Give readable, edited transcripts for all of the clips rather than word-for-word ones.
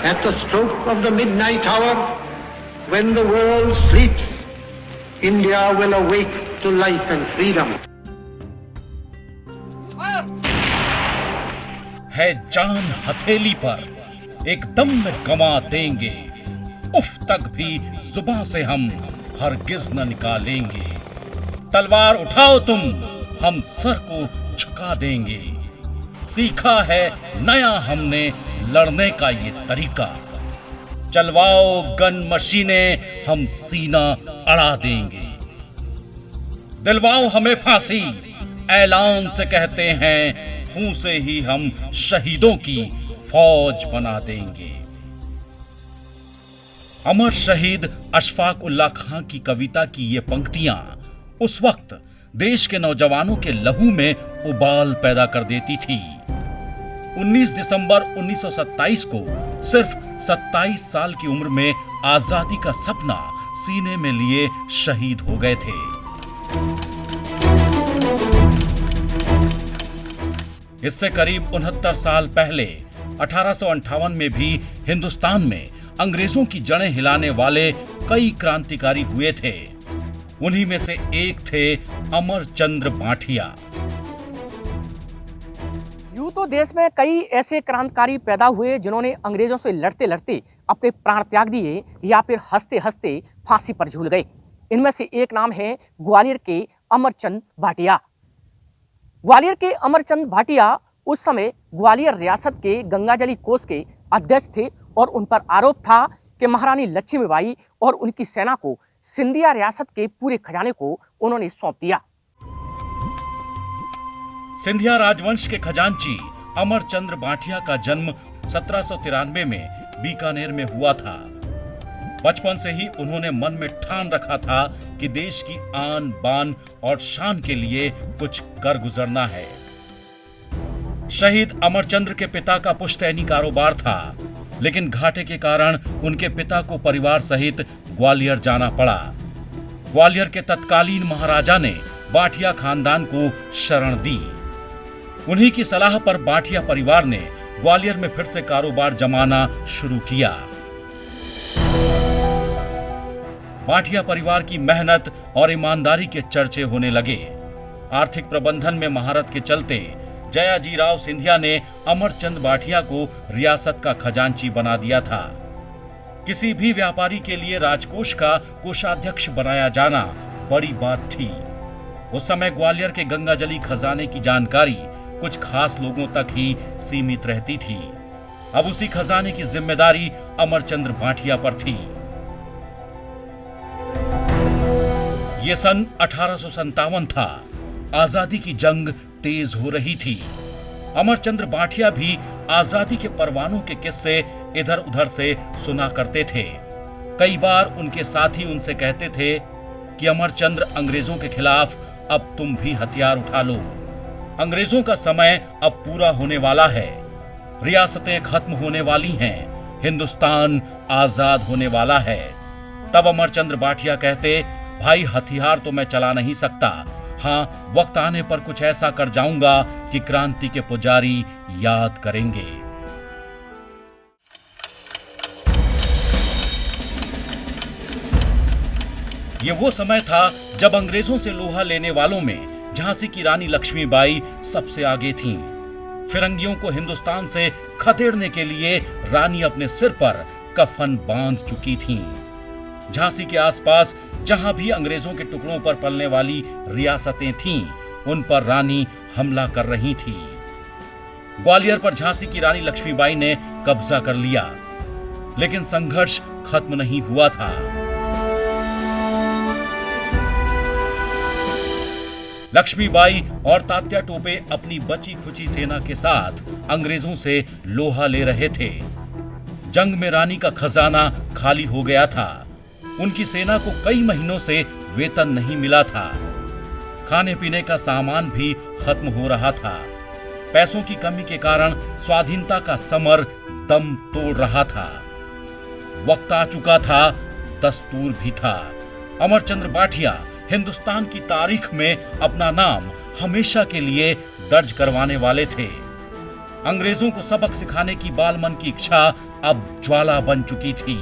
At the stroke of the midnight hour, when the world sleeps, India will awake to life and freedom. है जान हथेली पर, एकदम में गवा देंगे, उफ तक भी जुबां से हम हरगिज न निकालेंगे। तलवार उठाओ तुम, हम सर को झुका देंगे। सीखा है नया हमने लड़ने का ये तरीका। चलवाओ गन मशीनें, हम सीना अड़ा देंगे। दिलवाओ हमें फांसी, ऐलान से कहते हैं, खून से ही हम शहीदों की फौज बना देंगे। अमर शहीद अशफाक उल्लाह खां की कविता की ये पंक्तियां उस वक्त देश के नौजवानों के लहू में उबाल पैदा कर देती थी। 19 दिसंबर 1927 को सिर्फ 27 साल की उम्र में आजादी का सपना सीने में लिए शहीद हो गए थे। इससे करीब 69 साल पहले 1858 में भी हिंदुस्तान में अंग्रेजों की जड़ें हिलाने वाले कई क्रांतिकारी हुए थे। उन्हीं में से एक थे अमरचंद्र बांठिया। यूं तो देश में कई ऐसे क्रांतिकारी पैदा हुए जिन्होंने अंग्रेजों से लड़ते लड़ते अपने प्राण त्याग दिए या फिर हंसते हंसते फांसी पर झूल गए। इनमें से एक नाम है ग्वालियर के अमरचंद भाटिया। ग्वालियर के अमरचंद भाटिया उस समय ग्वालियर रियासत के गंगाजली कोष के अध्यक्ष थे और उन पर आरोप था कि महारानी लक्ष्मीबाई और उनकी सेना को सिंधिया रियासत के पूरे खजाने को उन्होंने सौंप दिया। सिंधिया राजवंश के खजांची अमरचंद्र बांठिया का जन्म 1793 में बीकानेर में हुआ था। बचपन से ही उन्होंने मन में ठान रखा था कि देश की आन बान और शान के लिए कुछ कर गुजरना है। शहीद अमरचंद्र के पिता का पुश्तैनी कारोबार था, लेकिन घाटे के कारण उनके पिता को परिवार सहित ग्वालियर जाना पड़ा। ग्वालियर के तत्कालीन महाराजा ने बांठिया खानदान को शरण दी। उन्हीं की सलाह पर बांठिया परिवार ने ग्वालियर में फिर से कारोबार जमाना शुरू किया। बांठिया परिवार की मेहनत और ईमानदारी के चर्चे होने लगे। आर्थिक प्रबंधन में महारत के चलते जयाजी राव सिंधिया ने अमरचंद बांठिया को रियासत का खजांची बना दिया था। किसी भी व्यापारी के लिए राजकोष का कोषाध्यक्ष बनाया जाना बड़ी बात थी। उस समय ग्वालियर के गंगाजली खजाने की जानकारी कुछ खास लोगों तक ही सीमित रहती थी। अब उसी खजाने की जिम्मेदारी अमरचंद्र बांठिया पर थी। यह सन 1857 था। आजादी की जंग तेज हो रही थी। अमरचंद्र बांठिया भी आजादी के परवानों के किस्से इधर उधर से सुना करते थे। कई बार उनके साथी उनसे कहते थे कि अमरचंद्र, अंग्रेजों के खिलाफ अब तुम भी हथियार उठा लो। अंग्रेजों का समय अब पूरा होने वाला है। रियासतें खत्म होने वाली हैं। हिंदुस्तान आजाद होने वाला है। तब अमरचंद्र बांठिया कहते, भाई हथियार तो मैं चला नहीं सकता, हाँ वक्त आने पर कुछ ऐसा कर जाऊंगा कि क्रांति के पुजारी याद करेंगे। ये वो समय था जब अंग्रेजों से लोहा लेने वालों में झांसी की रानी लक्ष्मीबाई सबसे आगे थीं। फिरंगियों को हिंदुस्तान से खदेड़ने के लिए रानी अपने सिर पर कफन बांध चुकी थीं। झांसी के आसपास जहां भी अंग्रेजों के टुकड़ों पर पलने वाली रियासतें थीं, उन पर रानी हमला कर रही थी। ग्वालियर पर झांसी की रानी लक्ष्मीबाई ने कब्जा कर लिया, लेकिन संघर्ष खत्म नहीं हुआ था। लक्ष्मीबाई और तात्या टोपे अपनी बची खुची सेना के साथ अंग्रेजों से लोहा ले रहे थे। जंग में रानी का खजाना खाली हो गया था। उनकी सेना को कई महीनों से वेतन नहीं मिला था। खाने पीने का सामान भी खत्म हो रहा था। पैसों की कमी के कारण स्वाधीनता का समर दम तोड़ रहा था। वक्त आ चुका था, दस्तूर भी था। अमरचंद्र बांठिया हिंदुस्तान की तारीख में अपना नाम हमेशा के लिए दर्ज करवाने वाले थे। अंग्रेजों को सबक सिखाने की बालमन की इच्छा अब ज्वाला बन चुकी थी।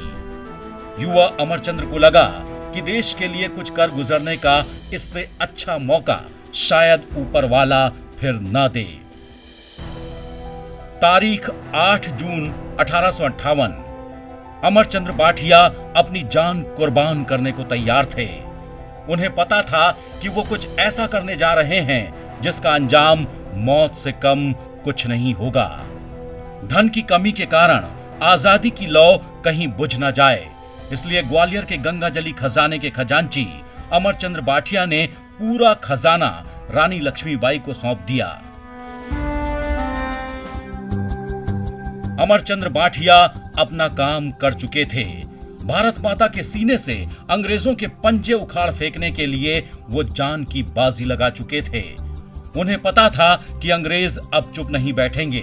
युवा अमरचंद्र को लगा कि देश के लिए कुछ कर गुजरने का इससे अच्छा मौका शायद ऊपर वाला फिर न दे। तारीख 8 जून 1858। अमरचंद्र बाठिया अपनी जान कुर्बान करने को तैयार थे। उन्हें पता था कि वो कुछ ऐसा करने जा रहे हैं जिसका अंजाम मौत से कम कुछ नहीं होगा। धन की कमी के कारण आजादी की लौ कहीं बुझ न जाए, इसलिए ग्वालियर के गंगाजली खजाने के खजांची अमरचंद्र बाठिया ने पूरा खजाना रानी लक्ष्मीबाई को सौंप दिया। अमरचंद्र बाठिया अपना काम कर चुके थे। भारत माता के सीने से अंग्रेजों के पंजे उखाड़ फेंकने के लिए वो जान की बाजी लगा चुके थे। उन्हें पता था कि अंग्रेज अब चुप नहीं बैठेंगे।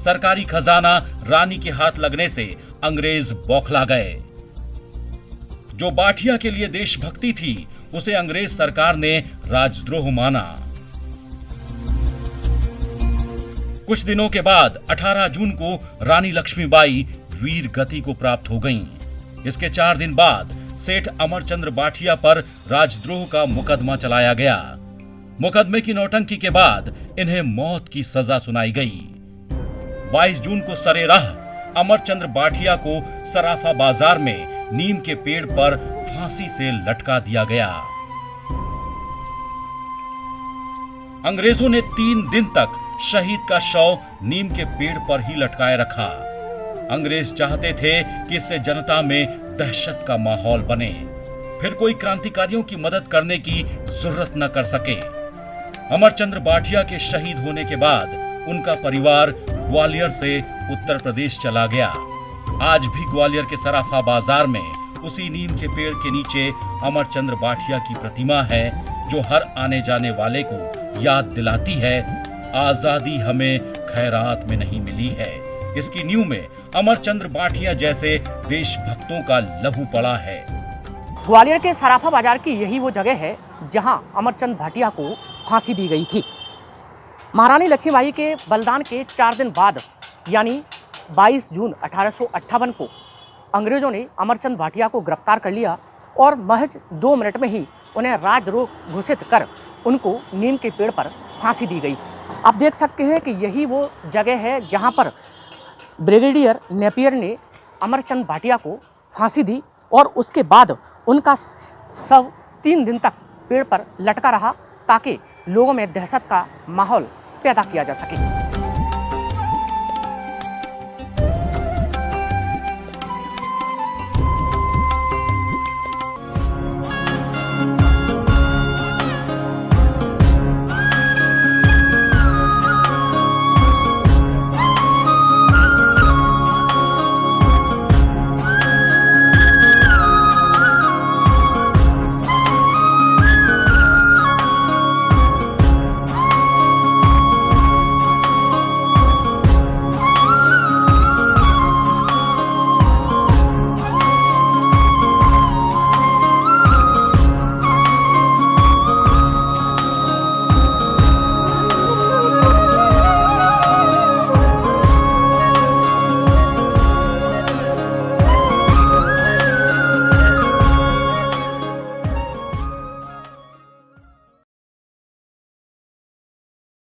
सरकारी खजाना रानी के हाथ लगने से अंग्रेज बौखला गए। जो बाठिया के लिए देशभक्ति थी, उसे अंग्रेज सरकार ने राजद्रोह माना। कुछ दिनों के बाद 18 जून को रानी लक्ष्मीबाई वीर गति को प्राप्त हो गईं। इसके 4 दिन बाद सेठ अमरचंद्र बाठिया पर राजद्रोह का मुकदमा चलाया गया। मुकदमे की नौटंकी के बाद इन्हें मौत की सजा सुनाई गई। 22 जून को सरेराह अमरचंद्र बाठिया को सराफा बाजार में नीम के पेड़ पर फांसी से लटका दिया गया। अंग्रेजों ने 3 दिन तक शहीद का शव नीम के पेड़ पर ही लटकाए रखा। अंग्रेज चाहते थे कि इससे जनता में दहशत का माहौल बने, फिर कोई क्रांतिकारियों की मदद करने की जरूरत न कर सके। अमरचंद्र बाठिया के शहीद होने के बाद उनका परिवार ग्वालियर से उत्तर प्रदेश चला गया। आज भी ग्वालियर के सराफा बाजार में उसी नीम के पेड़ के नीचे अमरचंद्र बाठिया की प्रतिमा है, जो हर आने जाने वाले को याद दिलाती है आजादी हमें खैरात में नहीं मिली है। इसकी नींव में अमरचंद्र बाठिया जैसे देशभक्तों का लहू पड़ा है। ग्वालियर के सराफा बाजार की यही वो जगह है जहां अमरचंद भाटिया को फांसी दी गई थी। महारानी लक्ष्मीबाई के बलिदान के 4 दिन बाद यानी 22 जून 1858 को अंग्रेजों ने अमरचंद भाटिया को गिरफ्तार कर लिया और महज 2 मिनट में ही उन्हें राजद्रोह घोषित कर उनको नीम के पेड़ पर फांसी दी गई। आप देख सकते हैं कि यही वो जगह है जहां पर ब्रिगेडियर नेपियर ने अमरचंद भाटिया को फांसी दी और उसके बाद उनका शव 3 दिन तक पेड़ पर लटका रहा ताकि लोगों में दहशत का माहौल पैदा किया जा सके।